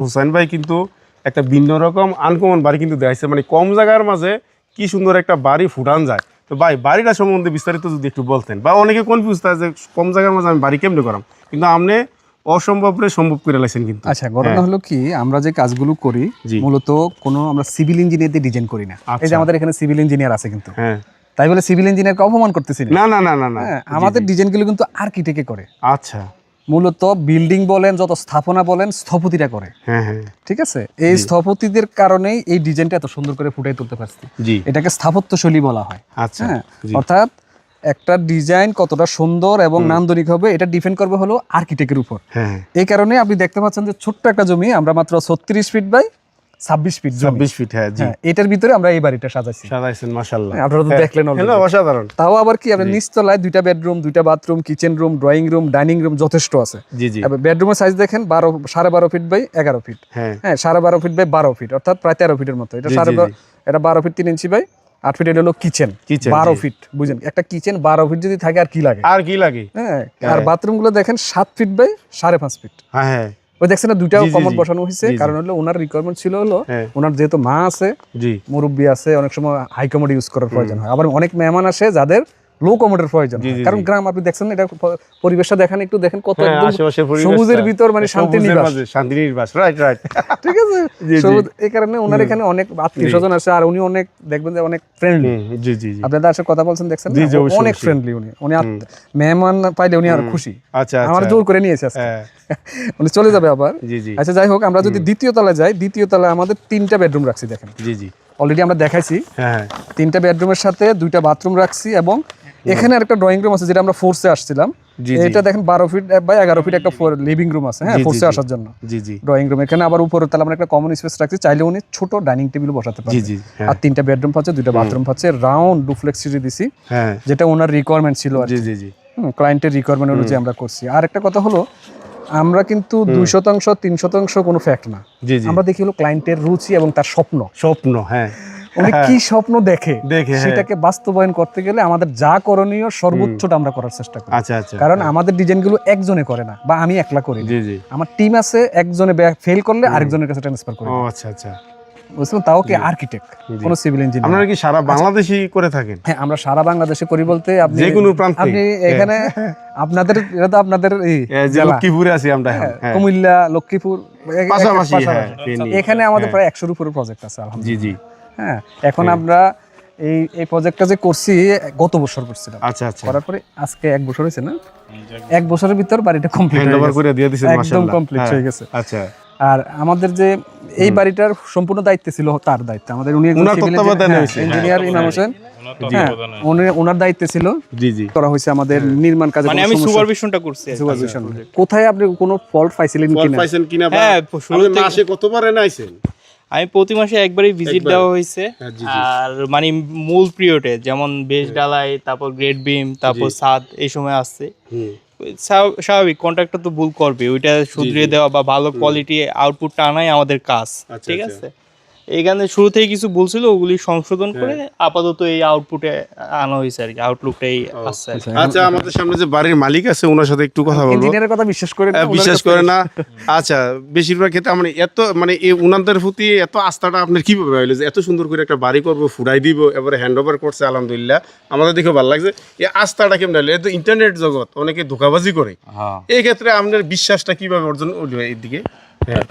হুসাইন ভাই কিন্তু একটা ভিন্ন রকম আনকমন বাড়ি কিন্তু দেখাইছে, মানে কম জায়গার মাঝে কি সুন্দর একটা বাড়ি ফুটান যায়। তো ভাই বাড়িটা সম্বন্ধে বিস্তারিত যদি একটু বলতেন, বা অনেকে কনফিউজ থাকে যে কম জায়গার মাঝে আমি বাড়ি কেমনে করাম, কিন্তু আপনি অসম্ভবরে সম্ভব করে লাইছেন কিন্তু। আচ্ছা, ঘটনা হলো কি, আমরা যে কাজগুলো করি মূলত কোনো আমরা সিভিল ইঞ্জিনিয়ার দিয়ে ডিজাইন করি না। এই যে আমাদের এখানে সিভিল ইঞ্জিনিয়ার আছে কিন্তু, হ্যাঁ, তাই বলে সিভিল ইঞ্জিনিয়ারকে অপমান করতেছি না না না না না, আমাদের ডিজাইনগুলো কিন্তু আর্কিটেক্টে করে। আচ্ছা, মূলত বিল্ডিং বলেন, যত স্থাপনা বলেন, স্থপতিরা করে। হ্যাঁ হ্যাঁ, ঠিক আছে, এই স্থপতিদের কারণেই এই ডিজাইনটা এত সুন্দর করে ফুটাই তুলতে পারছি। এটাকে স্থাপত্য শৈলী বলা হয়। আচ্ছা, অর্থাৎ একটা ডিজাইন কতটা সুন্দর এবং নান্দনিক হবে এটা ডিপেন্ড করবে হলো আর্কিটেক্টের উপর। এই কারণে আপনি দেখতে পাচ্ছেন যে ছোট্ট একটা জমি, আমরা মাত্র 36 ফিট বাই 26 ফিট, 26 ফিট, হ্যাঁ জি, এটার ভিতরে আমরা এই বাড়িটা সাজাইছেন। মাশাআল্লাহ, আপনারা তো দেখলেন অলরেডি, অসাধারণ। তাও আবার কি, আপনার নিচতলায় 2টা বেডরুম, 2টা bathroom, kitchen room, drawing room, dining room যথেষ্ট আছে। জি জি, বেডরুমের সাইজ দেখেন 12.5 ফিট বাই 11 ফিট, হ্যাঁ 12.5 ফিট বাই 12 ফিট, অর্থাৎ প্রায় 13 ফিটের মতো। এটা 12 ফিট 3 ইঞ্চি বাই 8 ফিট, এটা হলো কিচেন 12 ফিট। বুঝেন, একটা কিচেন 12 ফিট যদি থাকে আর কি লাগে, হ্যাঁ। আর বাথরুম গুলো দেখেন 7 ফিট বাই 5.5 ফিট, হ্যাঁ। ওই দেখছেন না, 2টাও কমন বসানো হয়েছে। কারণ হলো ওনার রিকোয়ারমেন্ট ছিল হলো, ওনার যেহেতু মা আছে, মুরব্বী আছে, অনেক সময় হাই কমোড ইউজ করার প্রয়োজন হয়। আবার অনেক মেহমান আসে যাদের লো কমোডের প্রয়োজন হয়। কারণ গ্রাম, আপনি দেখছেন এটা পরিবেশটা দেখেন, একটু দেখেন কত একদম সবুজের ভিতর, মানে শান্তি নিবাস, রাইট রাইট, ঠিক আছে। সবুজ, এই কারণে ওনার এখানে অনেক আত্মীয় স্বজন আছে, আর উনি অনেক দেখবেন যে অনেক ফ্রেন্ডলি। জি জি, আপনাদের আসলে কথা বলছেন দেখছেন, অনেক ফ্রেন্ডলি উনি। মেহমান পাইলে উনি আর খুশি। আচ্ছা, আমার জোর করে নিয়েছে আজকে, উনি চলে যাবে আবার। আচ্ছা, যাই হোক, আমরা যদি দ্বিতীয় তলায় যাই, দ্বিতীয় তলায় আমাদের 3টা বেডরুম রাখছি। দেখেন, জি জি, অলরেডি আমরা দেখাইছি। 3টা বেডরুমের সাথে 2টা বাথরুম রাখছি, এবং এখানে আরেকটা ড্রয়িং রুম আছে যেটা আমরা ফোর্সে আসছিলাম। এটা দেখেন 12 ফিট বাই 11 ফিট একটা লিভিং রুম আছে, হ্যাঁ, ফোর্সে আসার জন্য ড্রয়িং রুম। এখানে আবার উপরে তাহলে আমরা একটা কমন স্পেস রাখছি, চাইলে উনি ছোট ডাইনিং টেবিল বসাতে পারেন। আর 3টা বেডরুম পাচ্ছে, 2টা বাথরুম পাচ্ছে, রাউন্ড ডুপ্লেক্স সিঁড়ি দিছি, যেটা ওনার রিকোয়ারমেন্ট ছিল আর কি, ক্লায়েন্টের রিকোয়ারমেন্ট অনুযায়ী আমরা করছি। আর একটা কথা হলো, আমরা কিন্তু 2% 3% কোনো ফ্যাক্ট না, আমরা দেখি হলো ক্লায়েন্টের রুচি এবং তার স্বপ্ন, হ্যাঁ, উনি কি স্বপ্ন দেখে সেটাকে বাস্তবায়ন করতে গেলে আমাদের যা করণীয় সর্বোচ্চটা আমরা করার চেষ্টা করি। কারণ আমাদের ডিজাইনগুলো একজনে করে না, বা আমি একলা করি না, আমার টিম আছে, একজনে ফেল করলে আরেকজনের কাছে ট্রান্সফার করি। আচ্ছা আচ্ছা, বুঝছেন, তাও কি আর্কিটেক্ট, কোন সিভিল ইঞ্জিনিয়ার। আপনারা কি সারা বাংলাদেশই করে থাকেন? হ্যাঁ, আমরা সারা বাংলাদেশে করি বলতে আপনি যে কোনো প্রান্তে, আপনি এখানে আপনাদের, এটা তো আপনাদের এই লক্ষ্মীপুরে আছি আমরা, কুমিল্লা, লক্ষ্মীপুর পাশাপাশি, এখানে আমাদের প্রায় 100-এর উপরে প্রজেক্ট আছে, আলহামদুলিল্লাহ। জি জি, হ্যাঁ, এখন আমরা এই প্রজেক্টটা যে করছি গত বছর করছিলাম। আচ্ছা আচ্ছা, করার পরে আজকে 1 বছর হয়েছে না, 1 বছরের ভিতর বাড়িটা কমপ্লিট করে দিয়ে দিয়েছেন, মাশাআল্লাহ, একদম কমপ্লিট হয়ে গেছে। আচ্ছা, আর আমাদের যে এই বাড়িটার সম্পূর্ণ দায়িত্ব ছিল তার দায়িত্ব, আমাদের উনি একজন সিভিল ইঞ্জিনিয়ার ইমাম হোসেন, ওনার দায়িত্ব ছিল। জি জি, করা হয়েছে আমাদের নির্মাণ কাজে, মানে আমি সুপারভিশনটা করছি। সুপারভিশন কোথায় আপনি কোনো ফল্ট পাইছিলেন কিনা? হ্যাঁ, শুরুতে মাসে কতবার এনাইছেন? আমি প্রতি মাসে একবারই ভিজিট দেওয়া হয়েছে। আর মানে মূল পিরিয়ডে, যেমন বেস ডালাই, তারপর গ্রেড বিম, তারপর ছাদ, এই সময় আসছে। স্বাভাবিক, কন্ট্রাক্টর তো ভুল করবে, ওইটা শুধরিয়ে দেওয়া বা ভালো কোয়ালিটি আউটপুটটা আনাই আমাদের কাজ, ঠিক আছে। এইখানে শুরু থেকে কিছু বলছিল, ওগুলি সংশোধন করে আপাতত এই আউটপুটে আনা হয়েছে আর কি, আউটলুকটাই আসছে। আচ্ছা, আমাদের সামনে যে বাড়ির মালিক আছে ওনার সাথে একটু কথা বলবো। ইঞ্জিনিয়ারের কথা বিশ্বাস করে না। আচ্ছা, বেশিরভাগ ক্ষেত্রে আমরা এত, মানে এই উনাদের প্রতি এত আস্থাটা আপনার কিভাবে হইলো যে এত সুন্দর করে একটা বাড়ি করবো, ফুরাই দিব, এবারে হ্যান্ড ওভার করছে, আলহামদুলিল্লাহ, আমাদের দেখে ভালো লাগছে। এই আস্থাটা কেমন হলো? এত ইন্টারনেট জগৎ, অনেকে ধোঁকাবাজি করে, এই ক্ষেত্রে আপনার বিশ্বাসটা কিভাবে অর্জন হলো এইদিকে?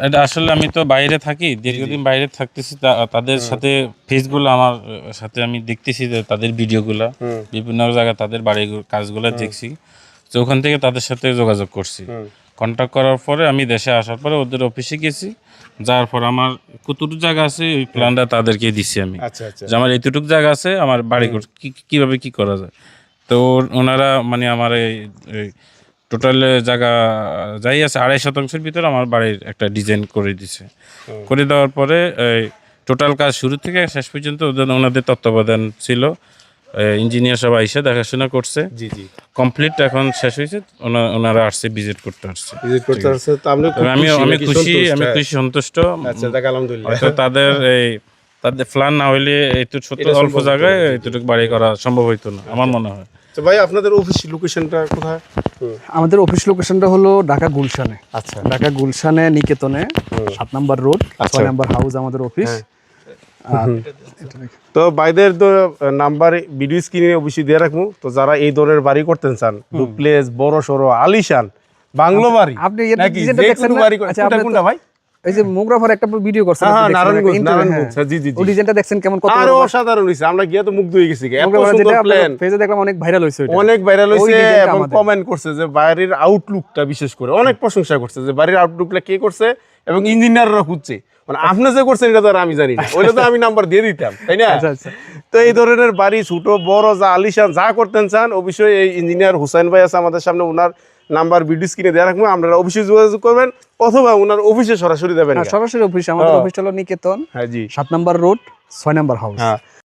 এটা আসলে আমি তো বাইরে থাকি, দীর্ঘদিন বাইরে থাকতেছি, তাদের সাথে ফেসগুলো আমার সাথে আমি দেখতেছি, যে তাদের ভিডিওগুলো বিভিন্ন জায়গায় তাদের বাড়ির কাজগুলো দেখছি, তো ওখান থেকে তাদের সাথে যোগাযোগ করছি। কন্ট্যাক্ট করার পরে আমি দেশে আসার পরে ওদের অফিসে গেছি, যাওয়ার পর আমার কতটুকু জায়গা আছে ওই প্ল্যানটা তাদেরকে দিচ্ছি আমি, যে আমার এতটুকু জায়গা আছে, আমার বাড়ি কিভাবে কি করা যায়। তো ওনারা মানে আমার এই টোটাল জায়গা যাই আছে 2.5 শতাংশের ভিতরে আমার বাড়ির একটা ডিজাইন করে দিছে। করে দেওয়ার পরে টোটাল কাজ শুরু থেকে শেষ পর্যন্ত ওনাদের তত্ত্বাবধান ছিল, ইঞ্জিনিয়ার সবাই এসে দেখাশোনা করছে। জি জি, কমপ্লিট এখন শেষ হয়েছে, ওনারা আসছে ভিজিট করতে আসছে। আমি খুশি, সন্তুষ্ট। হয়তো তাদের প্ল্যান না হইলে একটু ছোট অল্প জায়গায় এতটুকু বাড়ি করা সম্ভব হইতো না, আমার মনে হয়। তো ভাই আপনাদের অফিস লোকেশনটা কোথায়? আমাদের অফিস লোকেশনটা হলো ঢাকা গুলশানে। আচ্ছা, ঢাকা গুলশানে নিকেতনে 7 নাম্বার রোড, আচ্ছা। 6 নাম্বার হাউস আমাদের অফিস। আর তো ভাইদের তো নাম্বার ভিডিও স্ক্রিনে অবশ্যই দিয়ে রাখবো। তো যারা এই ধরনের বাড়ি করতে চান, ডুপ্লেক্স বড় সড়ো আলিশান বাংলো বাড়ি, আপনি এর নাকি ডিজাইনটা যে দেখছেন কোনো না? বাড়ি আচ্ছা, কোনটা আপনি কোনটা ভাই? এই যে মোগরাফার একটা ভিডিও করছেন, হ্যাঁ, আপনি দেখছেন, নারায়ণগঞ্জ, intro, নারায়ণগঞ্জ, হ্যাঁ। জি, জি, জি। ওই ডিজাইনটা দেখছেন কেমন, কত আরো বড় অসাধারণ হইছে, আমরা গিয়ে তো মুগ্ধ হয়ে গেছি। এত মোগরাফার, সুন্দর যেটা প্ল্যান, পেজে দেখলাম অনেক ভাইরাল হইছে ওইটা। অনেক ভাইরাল ওই হয়েছে ডিজাইনটা এবং আমাদের। কমেন্ট করছে যে বাড়ির আউটলুকটা বিশেষ করে অনেক প্রশংসা করছে যে বাড়ির আউটলুকটা কে করছে এবং ইঞ্জিনিয়াররা খুঁজছে। মানে আপনি যে করছেন এটা তো আর আমি জানি না, ওইটা তো আমি নাম্বার দিয়ে দিতাম, তাই না? আচ্ছা, আচ্ছা। তো এই ধরনের বাড়ি ছোট বড় যা আলিশান যা করতেন চান, অবশ্যই এই ইঞ্জিনিয়ার হুসাইন ভাই আছে আমাদের সামনে, ওনার নাম্বার ভিডিও স্ক্রিনে দেওয়া রাখবো, আপনারা অবশ্যই যোগাযোগ করবেন অথবা ওনার অফিসে সরাসরি দেবেন। হ্যাঁ, সরাসরি অফিস, আমাদের অফিসটা হলো নিকেতন, হ্যাঁ জি, 7 নাম্বার রোড, 6 নাম্বার হাউস। হ্যাঁ।